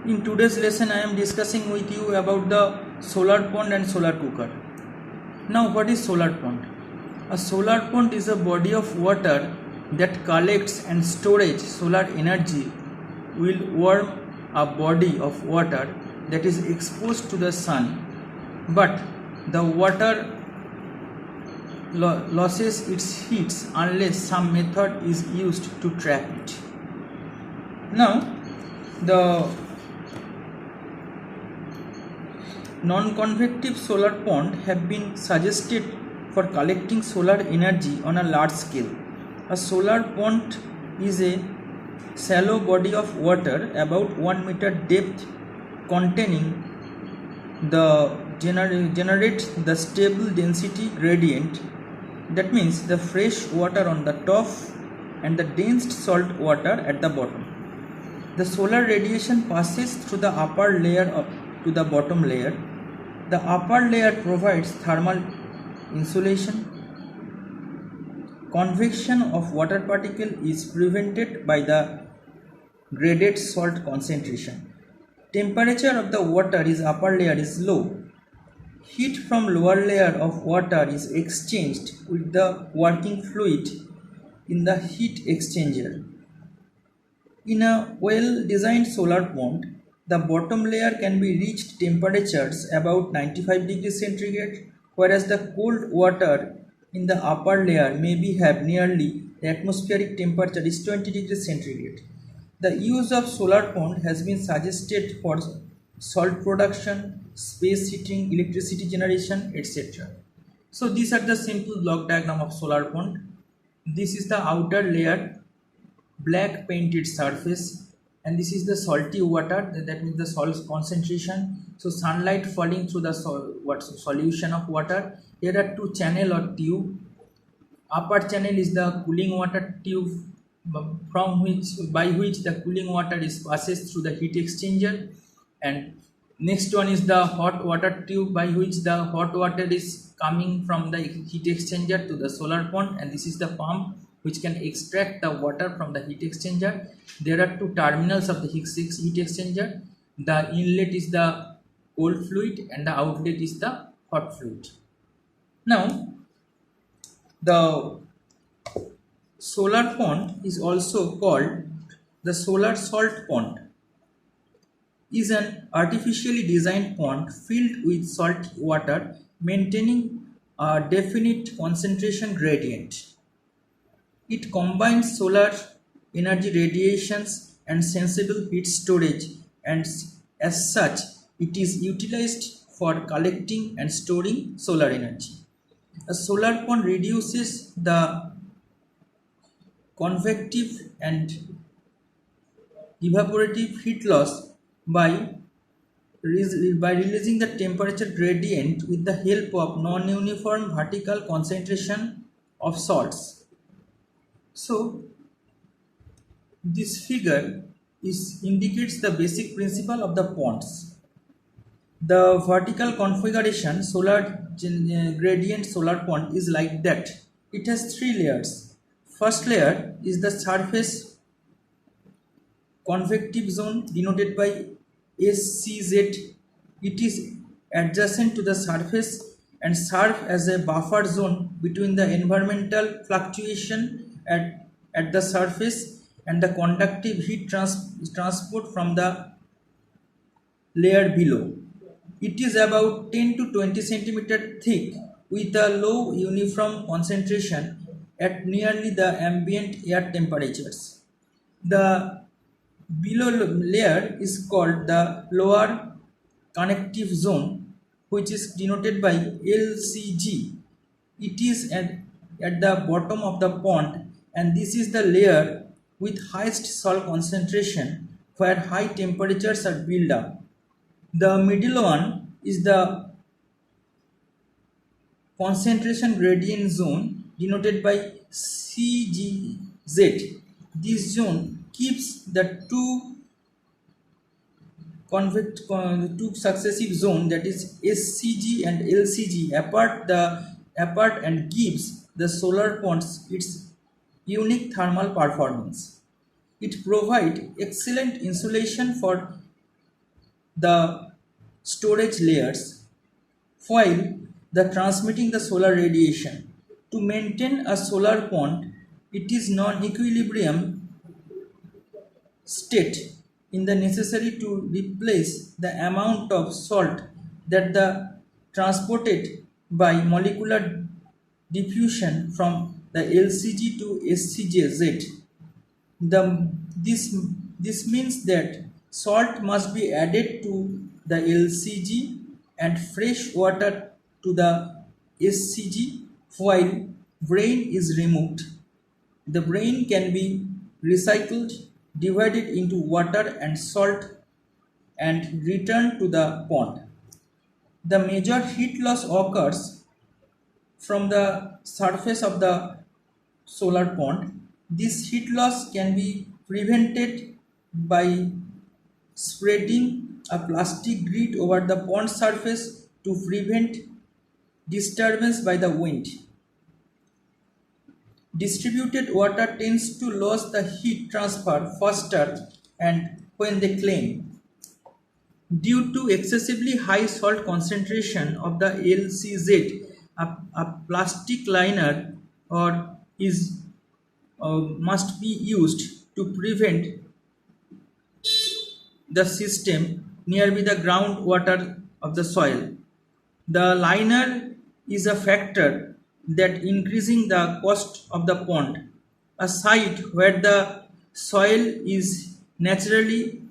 In today's lesson, I am discussing with you about the solar pond and solar cooker. Now, what is solar pond? A solar pond is a body of water that collects and stores solar energy. Will warm a body of water that is exposed to the sun, but the water loses its heat unless some method is used to trap it. Now, the non-convective solar pond have been suggested for collecting solar energy on a large scale. A solar pond is a shallow body of water about 1 meter depth containing the generate the stable density gradient. That means the fresh water on the top and the dense salt water at the bottom. The solar radiation passes through the upper layer to the bottom layer. The upper layer provides thermal insulation. Convection of water particle is prevented by the graded salt concentration. Temperature of the water is upper layer is low. Heat from lower layer of water is exchanged with the working fluid in the heat exchanger. In a well-designed solar pond, the bottom layer can be reached temperatures about 95 degrees centigrade, whereas the cold water in the upper layer may have nearly the atmospheric temperature is 20 degrees centigrade. The use of solar pond has been suggested for salt production, space heating, electricity generation, etc. So these are the simple block diagram of solar pond. This is the outer layer, black painted surface, and this is the salty water, that means the salt concentration. So sunlight falling through the solution of water. Here are two channel or tube. Upper channel is the cooling water tube by which the cooling water is passes through the heat exchanger, and next one is the hot water tube by which the hot water is coming from the heat exchanger to the solar pond, and this is the pump which can extract the water from the heat exchanger. There are two terminals of the heat exchanger. The inlet is the cold fluid and the outlet is the hot fluid. Now, the solar pond is also called the solar salt pond. Is an artificially designed pond filled with salt water maintaining a definite concentration gradient. It combines solar energy radiations and sensible heat storage, and as such it is utilized for collecting and storing solar energy. A solar pond reduces the convective and evaporative heat loss by releasing the temperature gradient with the help of non-uniform vertical concentration of salts. So this figure indicates the basic principle of the ponds. The vertical configuration solar gradient solar pond is like that. It has three layers. First layer is the surface convective zone denoted by SCZ. It is adjacent to the surface and serve as a buffer zone between the environmental fluctuation at the surface and the conductive heat transport from the layer below. It is about 10 to 20 centimeter thick with a low uniform concentration at nearly the ambient air temperatures. The below layer is called the lower connective zone, which is denoted by LCG. It is at the bottom of the pond, and this is the layer with highest salt concentration where high temperatures are built up. The middle one is the concentration gradient zone denoted by CGZ. This zone keeps the two successive zones, that is SCG and LCG, apart and gives the solar ponds its unique thermal performance. It provides excellent insulation for the storage layers while the transmitting the solar radiation. To maintain a solar pond, it is non-equilibrium state in the necessary to replace the amount of salt that the transported by molecular diffusion from the LCG to SCJ. The, this, this means that salt must be added to the LCG and fresh water to the SCG while brain is removed. The brain can be recycled, divided into water and salt, and returned to the pond. The major heat loss occurs from the surface of the solar pond. This heat loss can be prevented by spreading a plastic grid over the pond surface to prevent disturbance by the wind. Distributed water tends to lose the heat transfer faster and when they clean. Due to excessively high salt concentration of the LCZ, a plastic liner or is must be used to prevent the system nearby the groundwater of the soil. The liner is a factor that increasing the cost of the pond. A site where the soil is naturally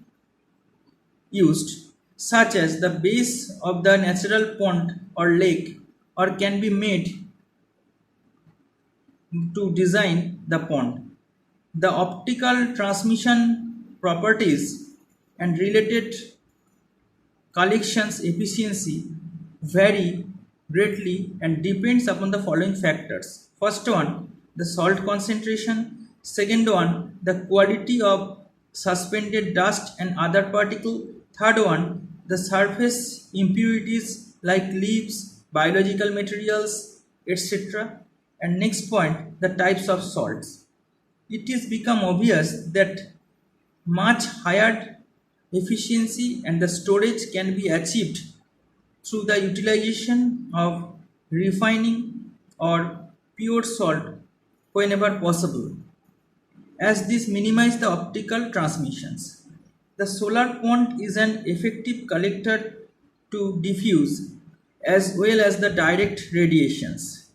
used, such as the base of the natural pond or lake, or can be made to design the pond. The optical transmission properties and related collections efficiency vary greatly and depends upon the following factors. First one, the salt concentration. Second one, the quality of suspended dust and other particle. Third one, the surface impurities like leaves, biological materials, etc. And next point, the types of salts. It is become obvious that much higher efficiency and the storage can be achieved through the utilization of refining or pure salt whenever possible, as this minimizes the optical transmissions. The solar pond is an effective collector to diffuse as well as the direct radiations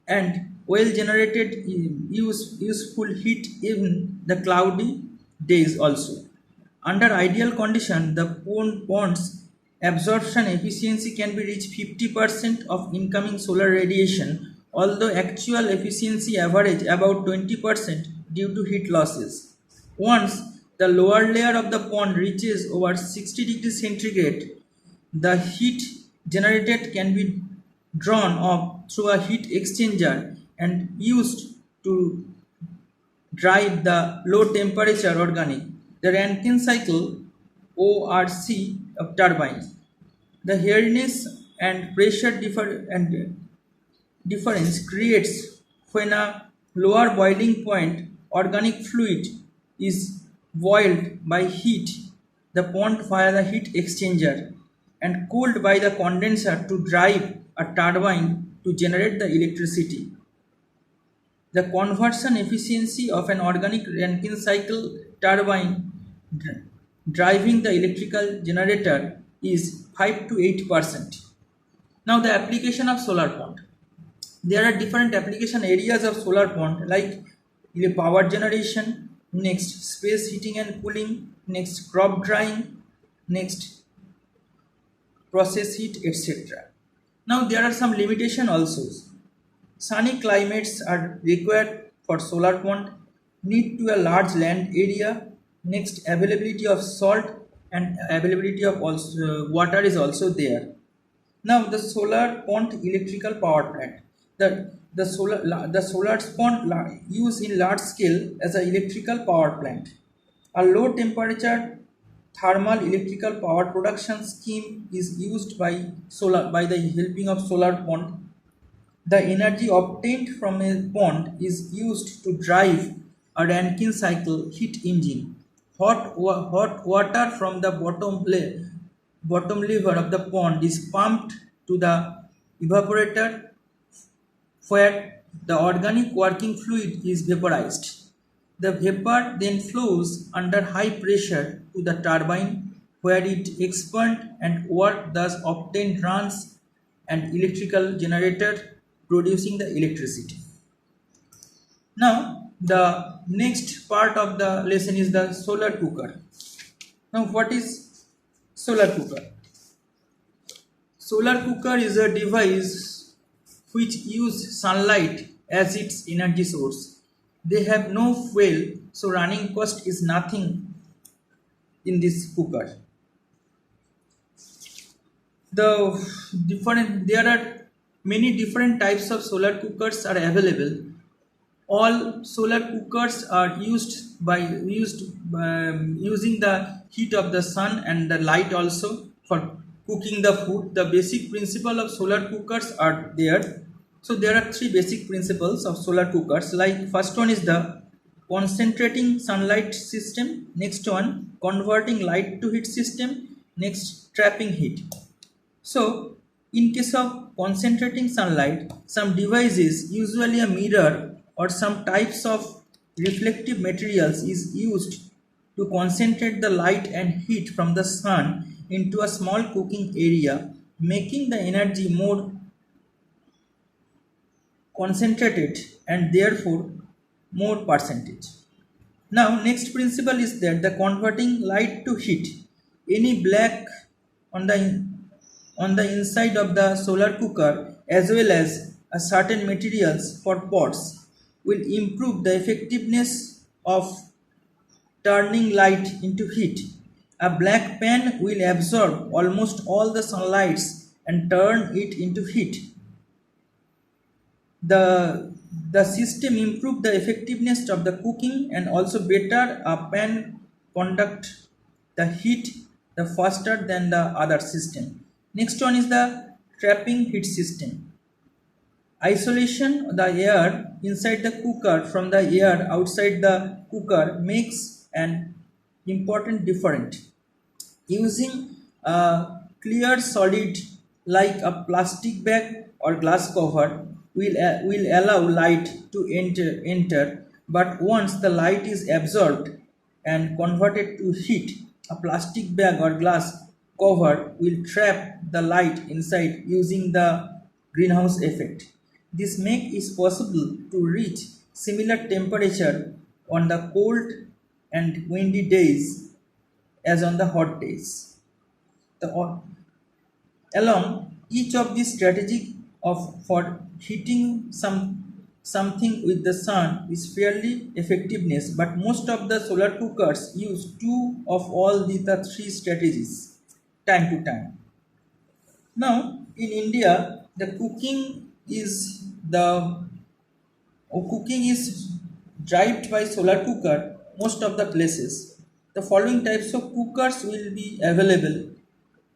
and well generated useful heat in the cloudy days also. Under ideal condition, the pond's absorption efficiency can be reached 50% of incoming solar radiation, although actual efficiency average about 20% due to heat losses. Once the lower layer of the pond reaches over 60 degrees centigrade, the heat generated can be drawn off through a heat exchanger and used to drive the low temperature organic, the Rankine cycle ORC of turbine. The hardness and pressure difference creates when a lower boiling point organic fluid is boiled by heat the pond via the heat exchanger and cooled by the condenser to drive a turbine to generate the electricity. The conversion efficiency of an organic Rankine cycle turbine driving the electrical generator is 5 to 8%. Now the application of solar pond. There are different application areas of solar pond like power generation, next space heating and cooling, next crop drying, next process heat, etc. Now there are some limitation also. Sunny climates are required for solar pond, need to a large land area, next availability of salt and availability of also water is also there. Now the solar pond electrical power plant. The solar pond used in large scale as an electrical power plant. A low temperature thermal electrical power production scheme is used by the helping of solar pond. The energy obtained from a pond is used to drive a Rankine cycle heat engine. Hot water from the bottom bottom lever of the pond is pumped to the evaporator where the organic working fluid is vaporized. The vapor then flows under high pressure to the turbine where it expands and work thus obtained runs an electrical generator producing the electricity. Now the next part of the lesson is the solar cooker. Now what is solar cooker? Solar cooker is a device which use sunlight as its energy source. They have no fuel, so running cost is nothing in this cooker. There are many different types of solar cookers are available. All solar cookers are using the heat of the sun and the light also for cooking the food. The basic principle of solar cookers are there. So there are three basic principles of solar cookers. Like first one is the concentrating sunlight system. Next one, converting light to heat system. Next, trapping heat. So, in case of concentrating sunlight, some devices, usually a mirror or some types of reflective materials is used to concentrate the light and heat from the sun into a small cooking area, making the energy more concentrated and therefore more percentage. Now next principle is that the converting light to heat. Any black on the inside of the solar cooker as well as a certain materials for pots will improve the effectiveness of turning light into heat. A black pan will absorb almost all the sunlight and turn it into heat. The system improve the effectiveness of the cooking and also better a pan conduct the heat the faster than the other system. Next one is the trapping heat system. Isolation the air inside the cooker from the air outside the cooker makes an important difference. Using a clear solid like a plastic bag or glass cover will allow light to enter, but once the light is absorbed and converted to heat, a plastic bag or glass cover will trap the light inside using the greenhouse effect. This make is possible to reach similar temperature on the cold and windy days as on the hot days. Along each of these strategies for heating something with the sun is fairly effectiveness, but most of the solar cookers use two of all the three strategies time to time. Now in India, the cooking is driven by solar cooker most of the places. The following types of cookers will be available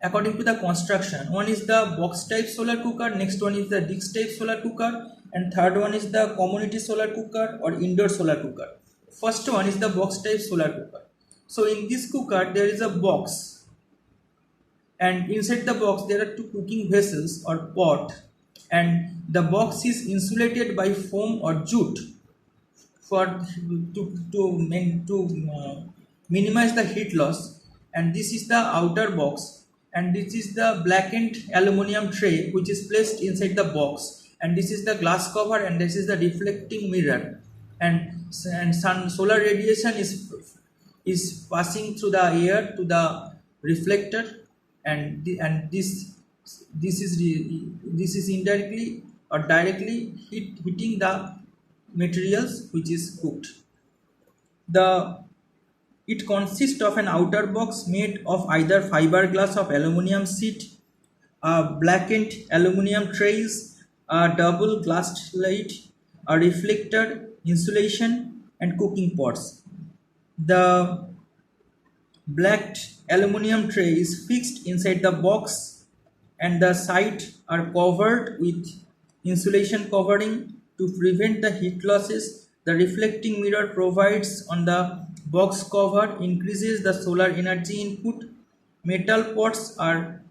according to the construction. One is the box type solar cooker, next one is the disc type solar cooker, and third one is the community solar cooker or indoor solar cooker. First one is the box type solar cooker. So in this cooker there is a box, and inside the box there are two cooking vessels or pot, and the box is insulated by foam or jute for to minimize the heat loss. And this is the outer box, and this is the blackened aluminum tray which is placed inside the box, and this is the glass cover, and this is the reflecting mirror, and solar radiation is passing through the air to the reflector, and this is indirectly or directly hitting the materials which is cooked. It consists of an outer box made of either fiberglass of aluminum sheet, blackened aluminum trays, a double glass slate, a reflector, insulation, and cooking pots. The blacked aluminum tray is fixed inside the box, and the sides are covered with insulation covering to prevent the heat losses. The reflecting mirror provides on the box cover increases the solar energy input, metal pots are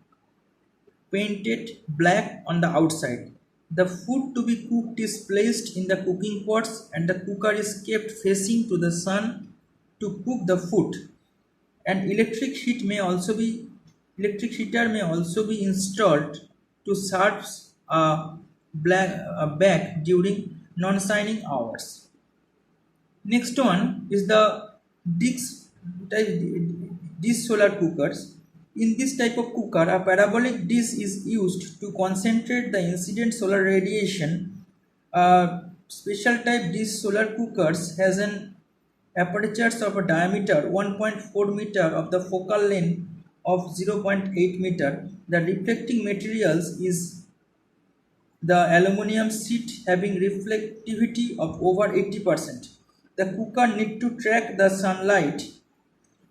painted black on the outside. The food to be cooked is placed in the cooking pots and the cooker is kept facing to the sun to cook the food. An electric heater may also be installed to serve a back during non-shining hours. Next one is the dish dish solar cookers. In this type of cooker, a parabolic dish is used to concentrate the incident solar radiation. A special type dish solar cookers has an apertures of a diameter 1.4 meter of the focal length of 0.8 meter. The reflecting materials is the aluminum sheet having reflectivity of over 80%. The cooker need to track the sunlight.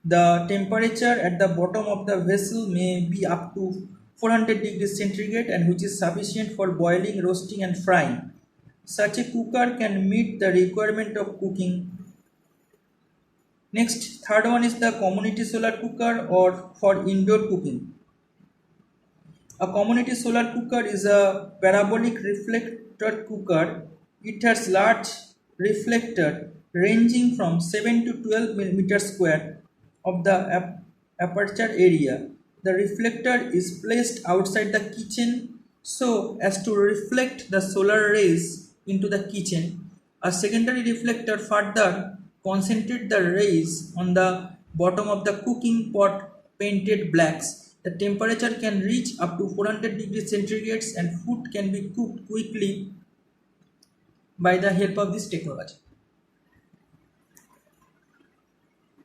The temperature at the bottom of the vessel may be up to 400 degrees centigrade and which is sufficient for boiling, roasting and frying. Such a cooker can meet the requirement of cooking. Next, third one is the community solar cooker or for indoor cooking. A community solar cooker is a parabolic reflector cooker. It has large reflector ranging from 7 to 12 millimeter square of the aperture area. The reflector is placed outside the kitchen so as to reflect the solar rays into the kitchen. A secondary reflector further concentrates the rays on the bottom of the cooking pot painted blacks. The temperature can reach up to 400 degrees centigrade and food can be cooked quickly by the help of this technology.